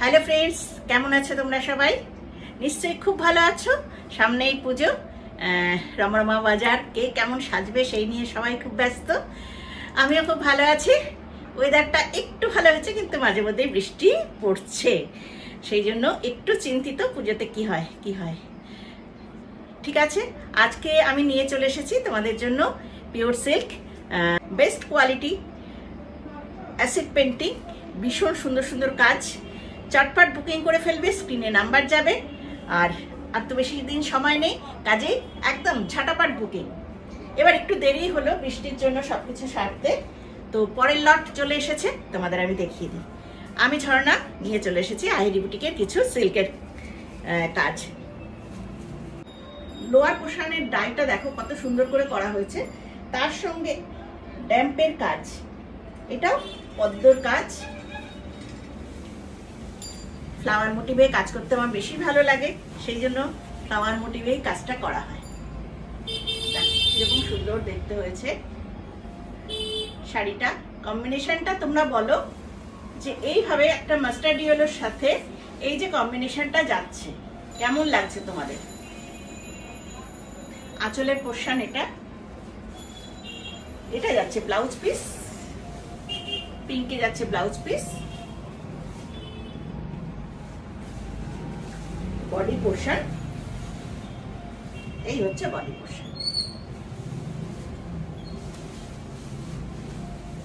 Hello friends, কেমন আছো তোমরা সবাই? নিশ্চয়ই খুব ভালো আছো। সামনেই পুজো, রমরমা বাজার, কে কেমন সাজবে সেই নিয়ে সবাই খুব ব্যস্ত। আমিও খুব ভালো আছি। ওয়েদারটা একটু ভালো হয়েছে, কিন্তু মাঝে মধ্যে বৃষ্টি পড়ছে, সেই জন্য একটু চিন্তিত পুজোতে কি হয়। ঠিক আছে, আজকে আমি নিয়ে চলে এসেছি তোমাদের জন্য pure silk best quality acid painting. ভীষণ সুন্দর সুন্দর কাজ। চটপট বুকিং করে ফেলবে, স্ক্রিনে নাম্বার যাবে। আর তো বেশি দিন সময় নেই, কাজেই একদম ঝাটাপাট বুকিং। এবার একটু দেরি হলো বৃষ্টির জন্য সবকিছু সারতে, তো পরের লট চলে এসেছে, তোমাদের আমি দেখিয়ে দিই। আমি ঝর্ণা নিয়ে চলে এসেছি আইরি বুটিকের কিছু সিল্কের কাজ। লোয়ার পোর্শনের ডাইটা দেখো কত সুন্দর করে করা হয়েছে, তার সঙ্গে ড্যাম্পের কাজ, এটাও পদ্মর কাজ। ফ্লাওয়ার মোটিভে কাজ করতে আমার বেশি ভালো লাগে, সেই জন্য ফ্লাওয়ার মোটিভেই কাজটা করা হয়। এরকম সুন্দর দেখতে হয়েছে শাড়িটা। কম্বিনেশনটা তোমরা বলো যে এইভাবে একটা মাস্টার্ড ইয়েলোর সাথে এই যে কম্বিনেশনটা যাচ্ছে, কেমন লাগছে তোমাদের? আঁচলের পোর্শন এটা যাচ্ছে ব্লাউজ পিস, পিঙ্কে যাচ্ছে ব্লাউজ পিস। বডি পোর্শন, এই হচ্ছে বডি পোর্শন।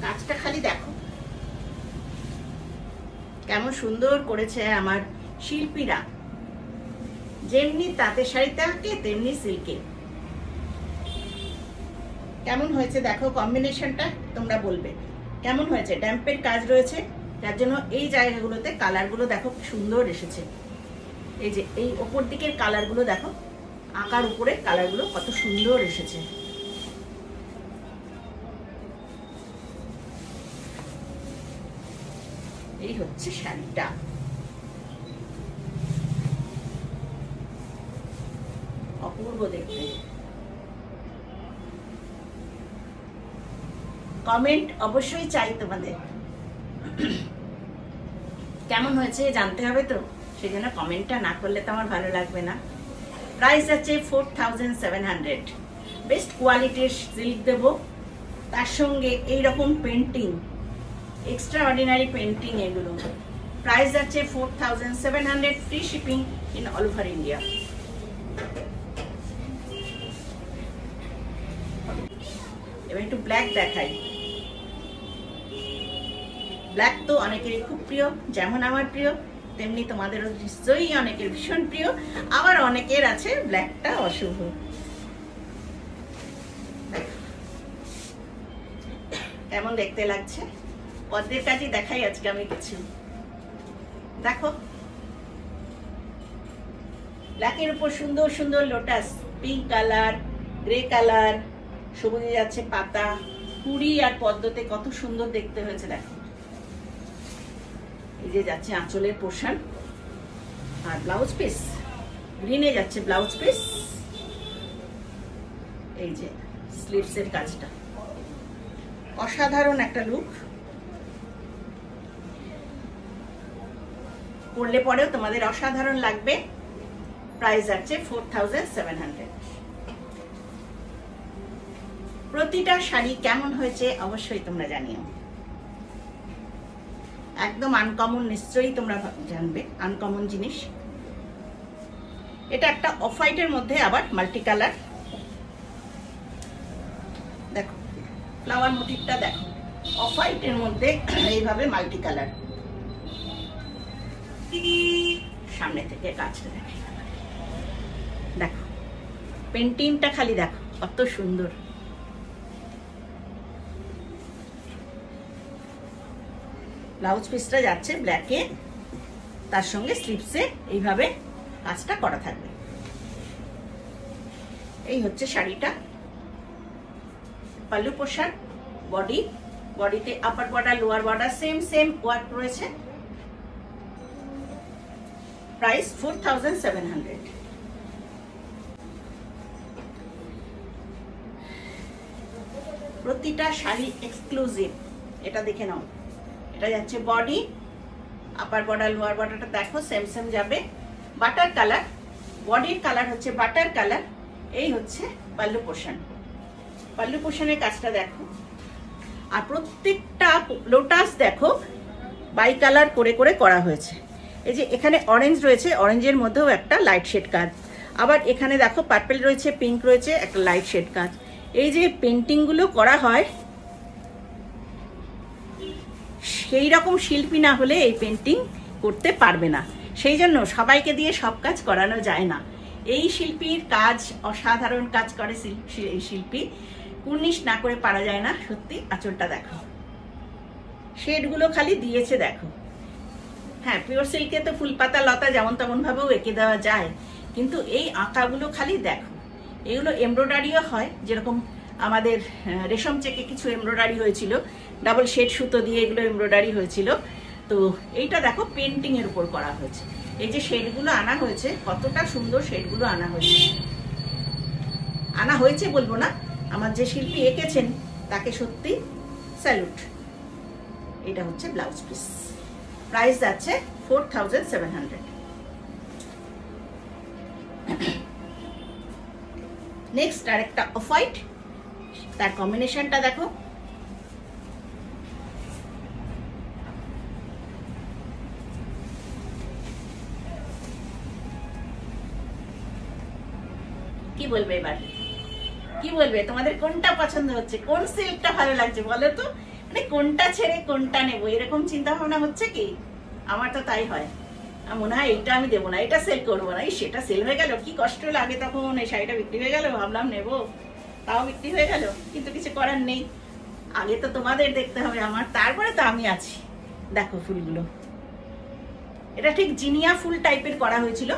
কাজটা খালি দেখো কেমন সুন্দর করেছে আমার শিল্পীরা। যেমনি তাঁতের শাড়িতে আঁকে তেমনি সিল্কে। কেমন হয়েছে দেখো কম্বিনেশনটা, তোমরা বলবে কেমন হয়েছে। ড্যাম্পের কাজ রয়েছে, যার জন্য এই জায়গাগুলোতে কালারগুলো দেখো সুন্দর এসেছে। এই যে এই ওপর দিকের কালারগুলো দেখো, আঁকার উপরে কালারগুলো কত সুন্দর এসেছে। এই হচ্ছে শাড়িটা। অপূর্ব দেখতে। কমেন্ট অবশ্যই চাই তোমাদের, কেমন হয়েছে জানতে হবে তো, সেই জন্য কমেন্টটা না করলে তো আমার ভালো লাগবে না। প্রাইস আছে 4700। বেস্ট কোয়ালিটির সিল্ক দেব, তার সঙ্গে এইরকম পেন্টিং, এক্সট্রা অর্ডিনারি পেন্টিং। এগুলো প্রাইস আছে 4700, free shipping in all over India. এবার একটু ব্ল্যাক দেখাই। ব্ল্যাক তো অনেকেরই খুব প্রিয়, যেমন আমার প্রিয় তেমনি তোমাদেরও নিশ্চয়ই অনেকের ভীষণ প্রিয়। আবার অনেকের আছে ব্ল্যাকটা অশুভ। কেমন দেখতে লাগছে? পদ্মের কাজই দেখাই আজকে আমি কিছু। দেখো ব্ল্যাকের উপর সুন্দর সুন্দর lotus, pink colour, grey colour, সবুজে যাচ্ছে পাতা, কুড়ি আর পদ্মতে কত সুন্দর দেখতে হয়েছে। দেখো এই যে যাচ্ছে আঁচলের পোর্শন, আর ব্লাউজ পিস গ্রিনে যাচ্ছে ব্লাউজ পিস। এই যে স্লিভসের কাজটা অসাধারণ একটা লুক। পরলে পরেও তোমাদের অসাধারণ লাগবে। প্রাইস আছে 4700। প্রতিটা শাড়ি কেমন হয়েছে অবশ্যই তোমরা জানিও। একদম আনকমন, নিশ্চয়ই তোমরা জানবে আনকমন জিনিস। এটা একটা অফ হোয়াইটের মধ্যে আবার মাল্টি কালার। দেখো ফ্লাওয়ার মোটিভটা দেখো, অফ হোয়াইটের মধ্যে এইভাবে মাল্টি কালার। সামনে থেকে কাজটা দেখো, পেন্টিংটা খালি দেখো কত সুন্দর। ব্লাউজ পিসটা যাচ্ছে ব্ল্যাকে, তার সঙ্গে স্লিভসে এইভাবে কাজটা করা থাকবে। এই হচ্ছে শাড়িটা। পাল্লু পোর্শন, বডিতে upper border lower border same work রয়েছে। প্রাইস 4700। প্রতিটা শাড়ি এক্সক্লুসিভ, এটা দেখে নাও। এটা যাচ্ছে বডি, আপার বর্ডার লোয়ার বর্ডারটা দেখো সেম সেম যাবে। বাটার কালার, বডির কালার হচ্ছে বাটার কালার। এই হচ্ছে পাল্লু পোর্শন, পাল্লু পোর্শনের কাজটা দেখো। আর প্রত্যেকটা লোটাস দেখো বাই কালার করে করে করা হয়েছে। এই যে এখানে অরেঞ্জ রয়েছে, অরেঞ্জের মধ্যেও একটা লাইট শেড কাজ। আবার এখানে দেখো পার্পল রয়েছে, পিঙ্ক রয়েছে, একটা লাইট শেড কাজ। এই যে পেন্টিংগুলো করা হয়, সেই রকম শিল্পী না হলে এই পেন্টিং করতে পারবে না। সেই জন্য সবাইকে দিয়ে সব কাজ করানো যায় না। এই শিল্পীর কাজ অসাধারণ কাজ করে এই শিল্পী, কুর্নিশ না করে পারা যায় না। সত্যি আঁচলটা দেখো, শেডগুলো খালি দিয়েছে দেখো। হ্যাঁ, পিওর সিল্কে তো ফুলপাতা লতা যেমন তেমন ভাবেও এঁকে দেওয়া যায়, কিন্তু এই আঁকাগুলো খালি দেখো। এগুলো এমব্রয়ডারিও হয়, যেরকম আমাদের রেশম চেকে কিছু এমব্রয়ডারি হয়েছিল, ডাবল শেড সুতো দিয়ে এগুলো এমব্রয়ডারি হয়েছিল। তো এইটা দেখো পেন্টিং এর উপর করা হয়েছে। এই যে শেডগুলো আনা হয়েছে, কতটা সুন্দর শেডগুলো আনা হয়েছে। আনা হয়েছে বলবো না, আমার যে শিল্পী এঁকেছেন তাকে সত্যি স্যালুট। এটা হচ্ছে ব্লাউজ পিস, প্রাইস যাচ্ছে 4700। নেক্সট আর একটা অফ হোয়াইট, তার কম্বিনেশনটা দেখো। কি বলবে এবার, কি বলবে? তোমাদের কোনটা পছন্দ হচ্ছে, কোন সিল্কটা ভালো লাগছে বলো তো? মানে কোনটা ছেড়ে কোনটা নেবো এরকম চিন্তা ভাবনা হচ্ছে কি? আমার তো তাই হয়, মনে হয় এইটা আমি দেবো না, এটা সেল করবো না, সেটা সেল হয়ে গেল, কি কষ্ট লাগে তখন। এই শাড়িটা বিক্রি হয়ে গেল, ভাবলাম নেবো, তাও বিক্রি হয়ে গেল। কিন্তু কিছু করার নেই, আগে তো তোমাদের দেখতে হবে আমার, তারপরে তো আমি আছি। দেখো ফুলগুলো, এটা ঠিক জিনিয়া ফুল টাইপের করা হয়েছিল,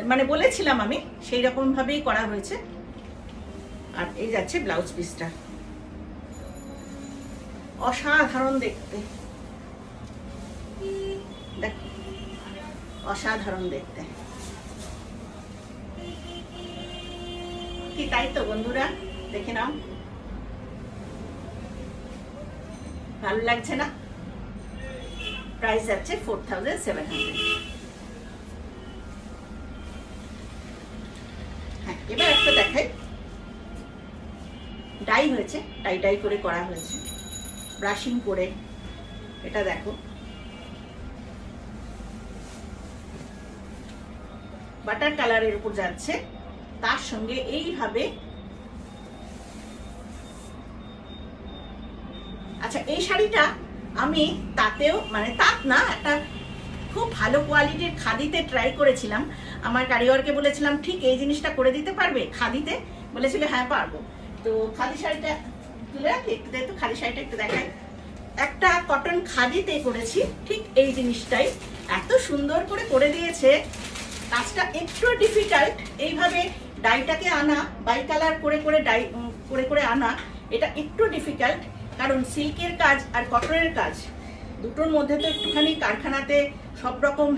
মানে বলেছিলাম আমি, সেই রকম ভাবেই করা হয়েছে। আর এই যাচ্ছে ব্লাউজ পিসটা, অসাধারণ দেখতে, দেখো অসাধারণ দেখতে কি, তাই তো বন্ধুরা? দেখে নাও, ভালো লাগছে না? প্রাইস যাচ্ছে 4700। হ্যাঁ, এবার একটা দেখাই, ডাই হয়েছে, ডাই করে করা হয়েছে, ব্রাশিং করে। এটা দেখো, বাটার কালারের উপর যাচ্ছে, তার সঙ্গে এইভাবে। আচ্ছা, এই শাড়িটা আমি তাতেও, মানে তাঁত না, একটা খুব ভালো কোয়ালিটির খাদিতে ট্রাই করেছিলাম। আমার কারিগরকে বলেছিলাম ঠিক এই জিনিসটা করে দিতে পারবে খাদিতে? বলেছিল হ্যাঁ পারবো। তো খাদি শাড়িটা তুলে রাখি, একটু দেখো খাদি শাড়িটা একটু দেখাই। একটা কটন খাদিতে করেছি ঠিক এই জিনিসটাই, এত সুন্দর করে করে দিয়েছে। কাজটা একটু ডিফিকাল্ট, এইভাবে ডাইটাকে আনা, বাই কালার করে করে ডাই করে করে আনা, এটা একটু ডিফিকাল্ট। কারণ সিল্কের কাজ আর কটনের কাজ দুটোর মধ্যে তো একটুখানি কারখানাতে সব রকম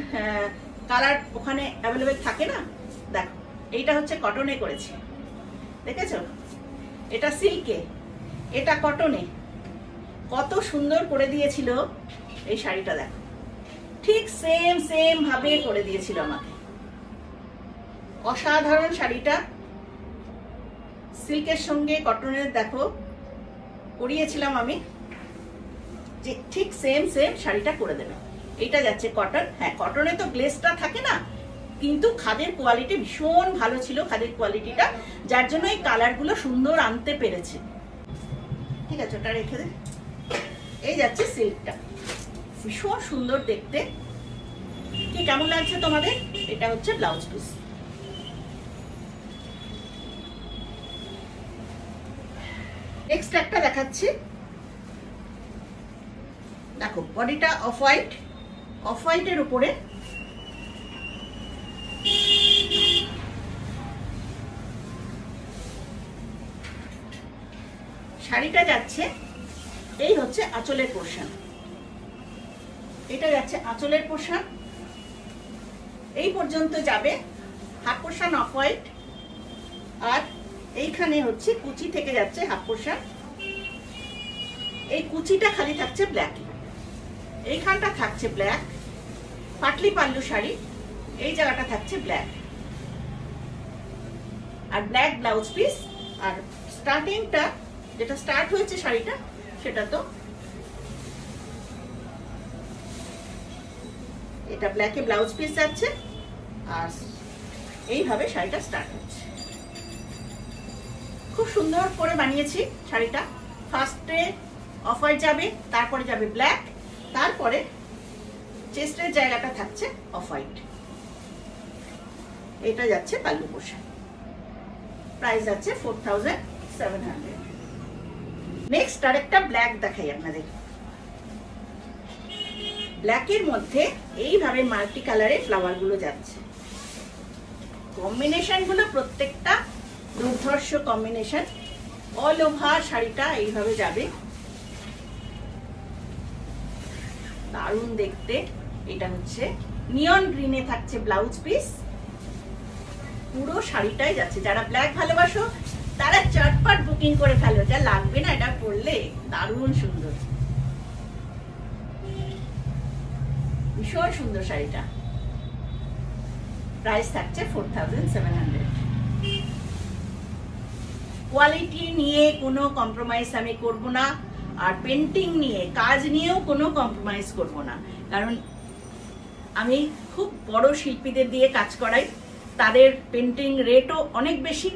কালার ওখানে অ্যাভেলেবেল থাকে না। দেখো, এইটা হচ্ছে কটনে করেছি, দেখেছো? এটা সিল্কে, এটা কটনে, কত সুন্দর করে দিয়েছিল এই শাড়িটা। দেখো, ঠিক সেম সেম ভাবে করে দিয়েছিল আমাকে, অসাধারণ শাড়িটা। সিল্কের সঙ্গে কটনের দেখো করিয়েছিলাম আমি, যে ঠিক সেম সেম শাড়িটা করে দেবে। এটা যাচ্ছে কটন। হ্যাঁ, কটনে তো গ্লেসটা থাকে না, কিন্তু খাদের কোয়ালিটি ভীষণ ভালো ছিল, খাদের কোয়ালিটিটা, যার জন্য এই কালারগুলো সুন্দর আনতে পেরেছে। ঠিক আছে, ওটা রেখে দে। এই যাচ্ছে সিল্কটা, ভীষণ সুন্দর দেখতে। কি কেমন লাগছে তোমাদের? এটা হচ্ছে ব্লাউজ পিস। নেক্সট একটা দেখাচ্ছি, দেখো বডিটা অফ হোয়াইট, অফ হোয়াইটের উপরে শাড়িটা যাচ্ছে। এই হচ্ছে আঁচলের পোর্শন, এটা যাচ্ছে আঁচলের পোর্শন, এই পর্যন্ত যাবে। হাফ পোর্শন অফ হোয়াইট, আর এইখানে হচ্ছে কুচি থেকে যাচ্ছে হাফ পোর্শন। এই কুচিটা খালি থাকছে ব্ল্যাক। এইখানটা থাকছে ব্ল্যাক, পাটলি পাল্লু শাড়ি, এই জায়গাটা থাকছে ব্ল্যাক, আর ব্ল্যাক ব্লাউজ পিস। আর স্টার্টিংটা যেটা স্টার্ট হয়েছে শাড়িটা, সেটা তো এটা ব্ল্যাকে ব্লাউজ পিস যাচ্ছে, আর এইভাবে শাড়িটা স্টার্ট হচ্ছে। খুব সুন্দর করে বানিয়েছি শাড়িটা। ফার্স্টে অফ হোয়াইট যাবে, তারপরে যাবে ব্ল্যাক, তারপরে চেস্টের জায়গাটা থাকছে অফ হোয়াইট। এটা যাচ্ছে পাল্লু পোর্শন। প্রাইস যাচ্ছে 4700। নেক্সট আরেকটা ব্ল্যাক দেখাই আপনাদের। ব্ল্যাকের মধ্যে এইভাবে মাল্টি কালারে ফ্লাওয়ার গুলো যাচ্ছে। কম্বিনেশন গুলো প্রত্যেকটা দুর্ধর্ষ কম্বিনেশন। অল ওভার শাড়িটা এইভাবে যাবে, দারুণ দেখতে। এটা হচ্ছে নিয়ন গ্রিনে থাকছে ব্লাউজ পিস। পুরো শাড়িটাই যাচ্ছে। যারা ব্ল্যাক ভালোবাসো তারা চটপট বুকিং করে ফেলো, যা লাগবে না এটা পরলে। দারুণ সুন্দর, ভীষণ সুন্দর শাড়িটা। প্রাইস থাকছে 4700। কোয়ালিটি নিয়ে কোনো কম্প্রোমাইজ আমি করব না, আর পেন্টিং নিয়ে কাজ নিয়েও কোনো কম্প্রোমাইজ করব না। কারণ আমি খুব বড় শিল্পীদের দিয়ে কাজ করাই, তাদের পেন্টিং রেটও অনেক বেশি,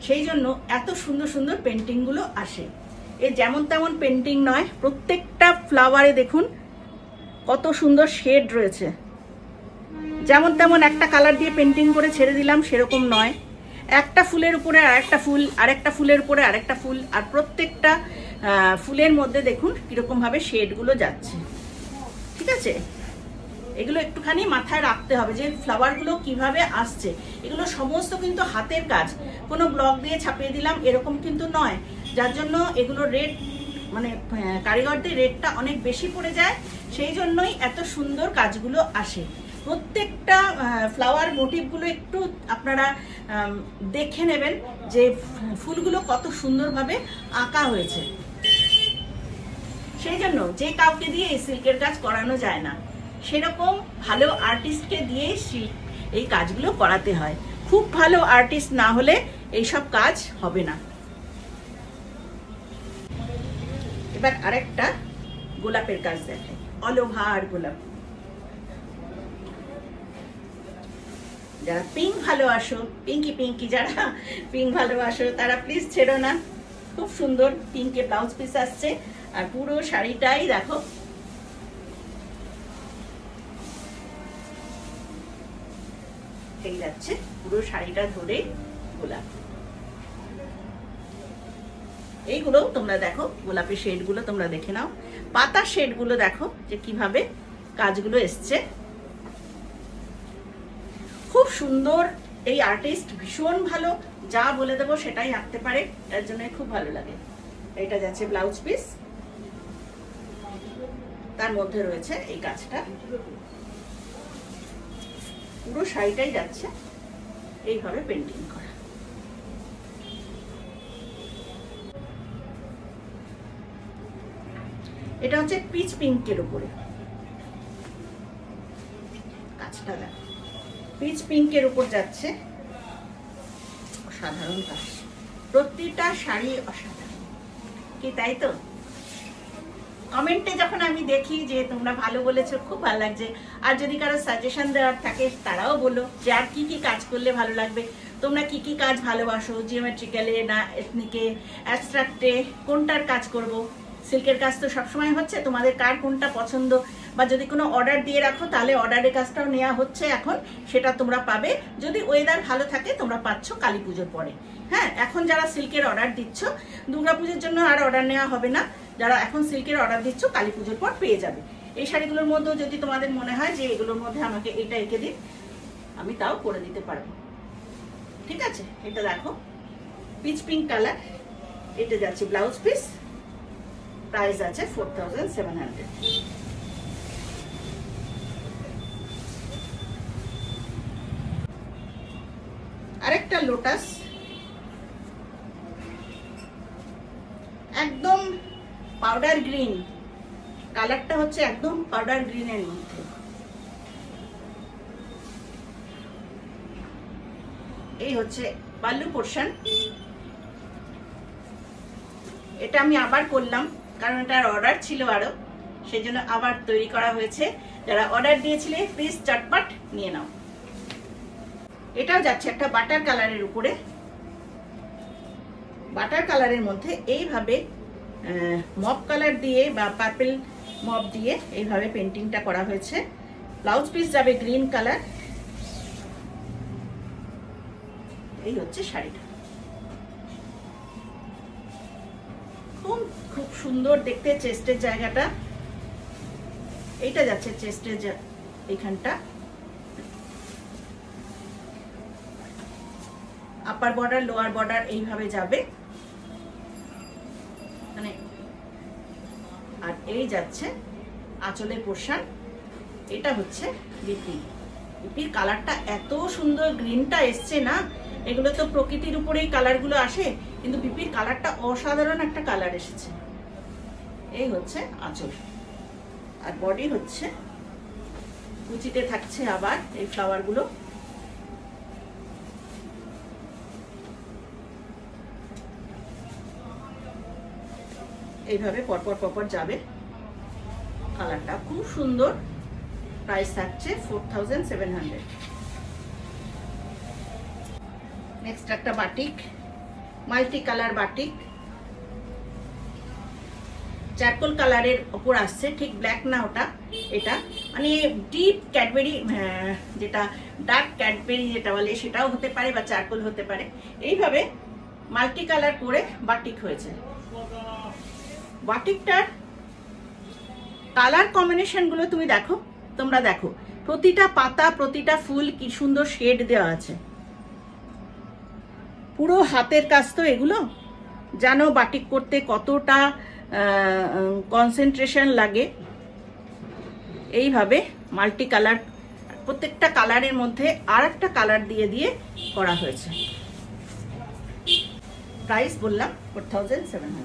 সেই জন্য এত সুন্দর সুন্দর পেন্টিংগুলো আসে। এ যেমন তেমন পেন্টিং নয়, প্রত্যেকটা ফ্লাওয়ারে দেখুন কত সুন্দর শেড রয়েছে। যেমন তেমন একটা কালার দিয়ে পেন্টিং করে ছেড়ে দিলাম সেরকম নয়। একটা ফুলের উপরে আরেকটা ফুল, আরেকটা ফুলের উপরে আরেকটা ফুল, আর প্রত্যেকটা ফুলের মধ্যে দেখুন কিরকম ভাবে শেডগুলো যাচ্ছে। ঠিক আছে, এগুলো একটুখানি মাথায় রাখতে হবে যে ফ্লাওয়ারগুলো কিভাবে আসছে। এগুলো সমস্ত কিন্তু হাতের কাজ, কোনো ব্লক দিয়ে ছাপিয়ে দিলাম এরকম কিন্তু নয়, যার জন্য এগুলো রেট মানে কারিগরদের রেটটা অনেক বেশি পড়ে যায়। সেই জন্যই এত সুন্দর কাজগুলো আসে। প্রত্যেকটা ফ্লাওয়ার মোটিভগুলো একটু আপনারা দেখে নেবেন যে ফুলগুলো কত সুন্দরভাবে আঁকা হয়েছে। সেই জন্য যে কাউকে দিয়ে এই সিল্কের কাজ করানো যায় না, সেরকম ভালো আর্টিস্টকে দিয়ে এই কাজগুলো করাতে হয়। খুব ভালো আর্টিস্ট না হলে এইসব কাজ হবে না। এবার আরেকটা গোলাপের কাজ দেখে, অল ওভার গোলাপ। যারা পিঙ্ক ভালোবাসো, পিঙ্কি পিঙ্কি যারা পিঙ্ক ভালোবাসো তারা প্লিজ ছেড়ো না। খুব সুন্দর পিঙ্কে ব্লাউজ পিস আসছে, আর পুরো শাড়িটাই দেখো এই যাচ্ছে, পুরো শাড়িটা ধরে গোলাপ। এইগুলো তোমরা দেখো, গোলাপের শেড গুলো তোমরা দেখে নাও, পাতার শেড গুলো দেখো যে কিভাবে কাজগুলো এসছে। খুব সুন্দর। এই আর্টিস্ট ভীষণ ভালো, যা বলে দেবো সেটাই আঁকতে পারে, এর জন্য খুব ভালো লাগে। এটা যাচ্ছে ব্লাউজ পিস, তার মধ্যে রয়েছে এই কাজটা। পুরো শাড়িটাই যাচ্ছে এইভাবে পেন্টিং করা। এটা হচ্ছে পিচ পিঙ্কের উপরে কাজটা দেখো, পিচ পিঙ্কের উপর যাচ্ছে। অসাধারণ কাজ, প্রতিটা শাড়ি অসাধারণ, কি তাই তো? কমেন্টে যখন আমি দেখি যে তোমরা ভালো বলেছো, খুব ভালো লাগছে। আর যদি কারো সাজেশন দেওয়ার থাকে তারাও বলো যে আর কি কি কাজ করলে ভালো লাগবে, তোমরা কি কি কাজ ভালোবাসো, জিওমেট্রিক্যালে না এথনিকে, অ্যাবস্ট্রাক্টে, কোনটার কাজ করব। সিল্কের কাজ তো সবসময় হচ্ছে, তোমাদের কার কোনটা পছন্দ, বা যদি কোনো অর্ডার দিয়ে রাখো তাহলে অর্ডারের কাজটাও নেওয়া হচ্ছে এখন, সেটা তোমরা পাবে। যদি ওয়েদার ভালো থাকে তোমরা পাচ্ছ কালী পুজোর পরে। হ্যাঁ, এখন যারা সিল্কের অর্ডার দিচ্ছ, দুর্গাপুজোর জন্য আর অর্ডার নেওয়া হবে না। যারা এখন সিল্কের অর্ডার দিচ্ছ কালী পুজোর পর পেয়ে যাবে। এই শাড়িগুলোর মধ্যেও যদি তোমাদের মনে হয় যে এগুলোর মধ্যে আমাকে এটা এঁকে দিন, আমি তাও করে দিতে পারবো। ঠিক আছে, এটা দেখো পিচ পিঙ্ক কালার, এটা যাচ্ছে ব্লাউজ পিস। প্রাইস আছে 4700। আরেকটা লোটাস, একদম পাউডার গ্রিন, কালারটা হচ্ছে একদম পাউডার গ্রিনের মধ্যে। এই হচ্ছে পাল্লু পোর্শন। এটা আমি আবার করলাম, কারণ এটার অর্ডার ছিল আরো, সেই জন্য আবার তৈরি করা হয়েছে। যারা অর্ডার দিয়েছিলে প্লিজ চটপট নিয়ে নাও। এটাও যাচ্ছে একটা বাটার কালারের উপরে। বাটার কালারের মধ্যে এইভাবে মপ কালার দিয়ে বা পার্পল মপ দিয়ে এইভাবে পেন্টিংটা করা হয়েছে। ব্লাউজ পিস যাবে গ্রিন কালার। এই হচ্ছে শাড়িটা, খুব সুন্দর দেখতে। চেস্টের জায়গাটা, এইটা যাচ্ছে চেস্টের এইখানটা। আপার বর্ডার লোয়ার বর্ডার এইভাবে যাবে, মানে আর এই যাচ্ছে আঁচলের পোর্শন। এটা হচ্ছে বিপি। বিপির কালারটা এত সুন্দর, গ্রিনটা এসছে না, এগুলো তো প্রকৃতির উপরেই কালারগুলো আসে, কিন্তু বিপির কালারটা অসাধারণ একটা কালার এসেছে। এই হচ্ছে আঁচল, আর বডি হচ্ছে কুচিতে থাকছে আবার এই ফ্লাওয়ারগুলো। এইভাবে পরপর পরপর যাবে। কালারটা খুব সুন্দর। প্রাইস থাকছে 4700। নেক্সট একটা batik, multi colour batik. Charcoal কালারের ওপর আসছে, ঠিক ব্ল্যাক না ওটা, এটা মানে ডিপ ক্যাডবেরি, যেটা ডার্ক ক্যাডবেরি যেটা বলে সেটাও হতে পারে, বা চারকোল হতে পারে। এইভাবে মাল্টি কালার করে বাটিক হয়েছে। বাটিকটার কালার কম্বিনেশন গুলো তুমি দেখো, তোমরা দেখো প্রতিটা পাতা প্রতিটা ফুল কি সুন্দর শেড দেওয়া আছে। পুরো হাতের কাজ তো এগুলো, জানো বাটিক করতে কতটা কনসেন্ট্রেশন লাগে। এইভাবে মাল্টি কালার, প্রত্যেকটা কালারের মধ্যে আর একটা কালার দিয়ে দিয়ে করা হয়েছে। প্রাইস বললাম 4700।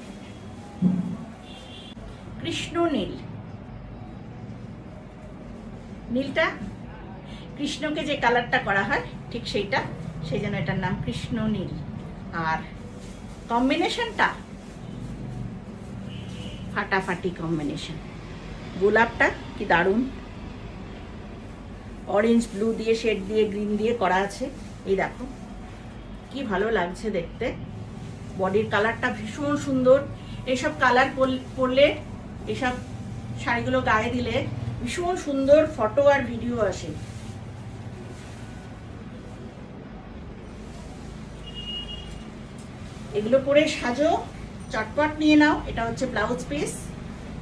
কৃষ্ণ নীল, নীলটা কৃষ্ণকে যে কালারটা করা হয় ঠিক সেইটা, সেই জন্য এটার নাম কৃষ্ণ নীল। আর কম্বিনেশনটা ফাটাফাটি কম্বিনেশন। গোলাপটা কি দারুণ, অরেঞ্জ ব্লু দিয়ে শেড দিয়ে গ্রিন দিয়ে করা আছে। এই দেখো কি ভালো লাগছে দেখতে। বডির কালারটা ভীষণ সুন্দর। এইসব কালার পরলে, এসব শাড়িগুলো গায়ে দিলে ভীষণ সুন্দর ফটো আর ভিডিও আসে। এগুলো পরে সাজো, চটপট নিয়ে নাও। এটা হচ্ছে ব্লাউজ পিস,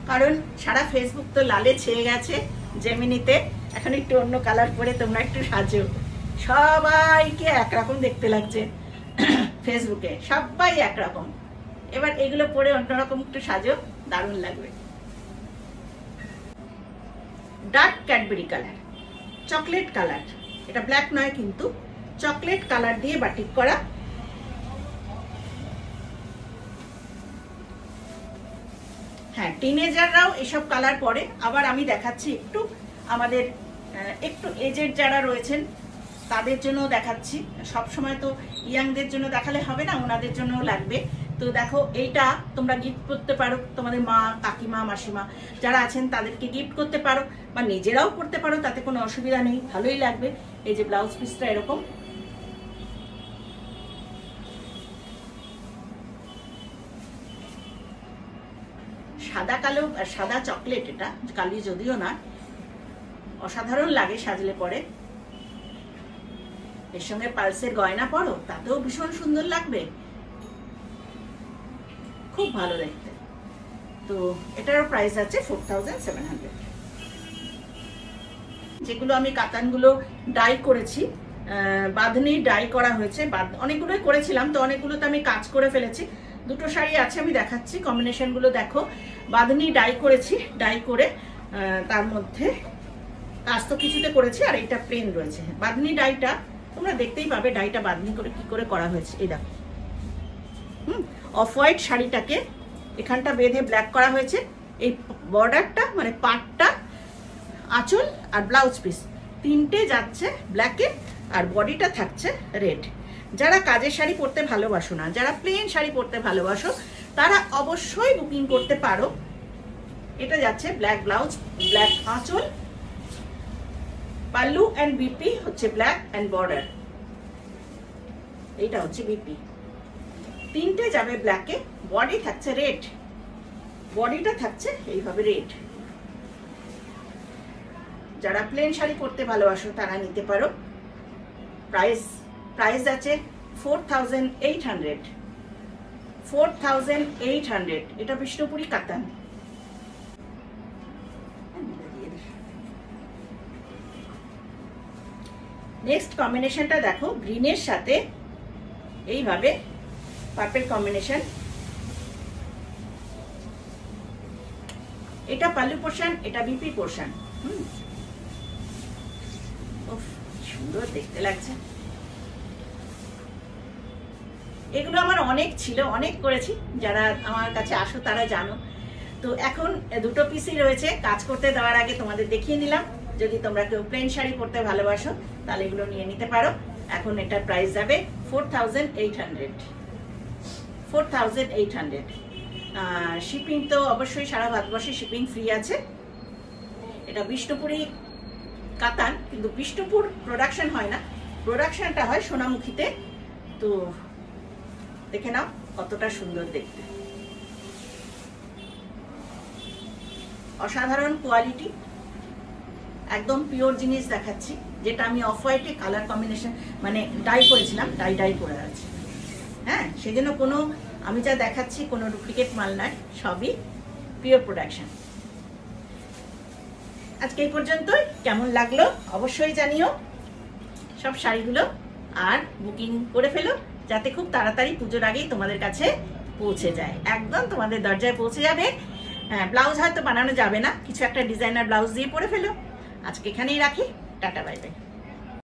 কারণ সারা ফেসবুক তো লালে ছেয়ে গেছে জেমিনিতে। এখন একটু অন্য কালার পরে তোমরা একটু সাজো। সবাইকে একরকম দেখতে লাগছে ফেসবুকে, সবাই একরকম। এবার এগুলো পরে অন্যরকম একটু সাজো, দারুণ লাগবে। Dark Cadbury colour, chocolate colour, এটা ব্ল্যাক নয় কিন্তু চকলেট কালার দিয়ে বাটিক করা। হ্যাঁ, টিনেজাররাও এসব কালার পরে। আবার আমি দেখাচ্ছি একটু আমাদের একটু এজেড যারা রয়েছেন তাদের জন্য দেখাচ্ছি। সব সময় তো ইয়াংদের জন্য দেখালে হবে না, ওনাদের জন্যও লাগবে। তো দেখো, এইটা তোমরা গিফট করতে পারো, তোমাদের মা, কাকিমা, মাসিমা যারা আছেন তাদেরকে গিফট করতে পারো, বা নিজেরাও করতে পারো, তাতে কোনো অসুবিধা নেই, ভালোই লাগবে। এই যে ব্লাউজ পিসটা এরকম, সাদা কালো, সাদা চকলেট, এটা কালি যদিও না, অসাধারণ লাগে সাজলে পরে। এর সঙ্গে পালসের গয়না পরো, তাতেও ভীষণ সুন্দর লাগবে, খুব ভালো দেখতে। তো এটার প্রাইস আছে 4700। যেগুলো আমি কাতানগুলো ডাই করেছি, বাঁধনি ডাই করা হয়েছে, অনেকগুলোই করেছিলাম, তো অনেকগুলোতে আমি কাজ করে ফেলেছি। দুটো শাড়ি আছে, আমি দেখাচ্ছি কম্বিনেশনগুলো দেখো। বাঁধনি ডাই করেছি, ডাই করে তার মধ্যে কাজ তো কিছুতে করেছি, আর এটা প্লেন রয়েছে। বাঁধনি ডাইটা তোমরা দেখতেই পাবে, ডাইটা বাঁধনি করে কি করে করা হয়েছে। এই দেখো, অফ হোয়াইট শাড়িটাকে এখানটা বেঁধে ব্ল্যাক করা হয়েছে, এই বর্ডারটা মানে পাটটা, আঁচল আর ব্লাউজ পিস তিনটে যাচ্ছে ব্ল্যাকে, আর বডিটা থাকছে রেড। যারা কাজের শাড়ি পরতে ভালোবাসো না, যারা প্লেন শাড়ি পরতে ভালোবাসো, তারা অবশ্যই বুকিং করতে পারো। এটা যাচ্ছে ব্ল্যাক ব্লাউজ, ব্ল্যাক আঁচল, পাল্লু অ্যান্ড বিপি হচ্ছে ব্ল্যাক অ্যান্ড বর্ডার। এইটা হচ্ছে বিপি, তিনটে যাবে ব্ল্যাকে, বডি থাকছে রেড, বডিটা থাকছে এইভাবে রেড। যারা প্লেন শাড়ি পরতে ভালোবাসো তারা নিতে পারো। প্রাইস আছে 4800, 4800। এটা বিষ্ণুপুরি কাতান। নেক্সট কম্বিনেশনটা দেখো, গ্রিনের সাথে এইভাবে পার্পল কম্বিনেশন। এটা পাল্লু পোর্শন, এটা বিপি পোর্শন। সুন্দর দেখতে লাগছে। এগুলো আমার অনেক ছিল, অনেক করেছি, যারা আমার কাছে আসো তারা জানো। তো এখন দুটো পিসই রয়েছে, কাজ করতে দেওয়ার আগে তোমাদের দেখিয়ে নিলাম। যদি তোমরা কেউ প্লেন শাড়ি পরতে ভালোবাসো তাহলে এগুলো নিয়ে নিতে পারো। এখন এটার প্রাইস যাবে 4800, 4800। শিপিং তো অবশ্যই সারা ভারতবর্ষে শিপিং ফ্রি আছে। এটা বিষ্ণুপুরি কাতান, কিন্তু বিষ্ণুপুর প্রোডাকশন হয় না, প্রোডাকশনটা হয় সোনামুখীতে। তো দেখে নাও কতটা সুন্দর দেখতে, অসাধারণ কোয়ালিটি, একদম পিওর জিনিস দেখাচ্ছি। যেটা আমি অফ হোয়াইটে কালার কম্বিনেশন মানে ডাই করেছিলাম, ডাই করে আছে। হ্যাঁ, সেজন্য কোনো আমি যা দেখাচ্ছি কোনো ডুপ্লিকেট মাল নয়, সবই পিওর প্রোডাকশন। আজকে এই পর্যন্তই। কেমন লাগলো অবশ্যই জানিও সব শাড়িগুলো, আর বুকিং করে ফেলো যাতে খুব তাড়াতাড়ি পুজোর আগেই তোমাদের কাছে পৌঁছে যায়, একদম তোমাদের দরজায় পৌঁছে যাবে। হ্যাঁ, ব্লাউজ হয়তো বানানো যাবে না, কিছু একটা ডিজাইনার ব্লাউজ দিয়ে পরে ফেলো। আজকে এখানেই রাখি, টাটা বাই বাই।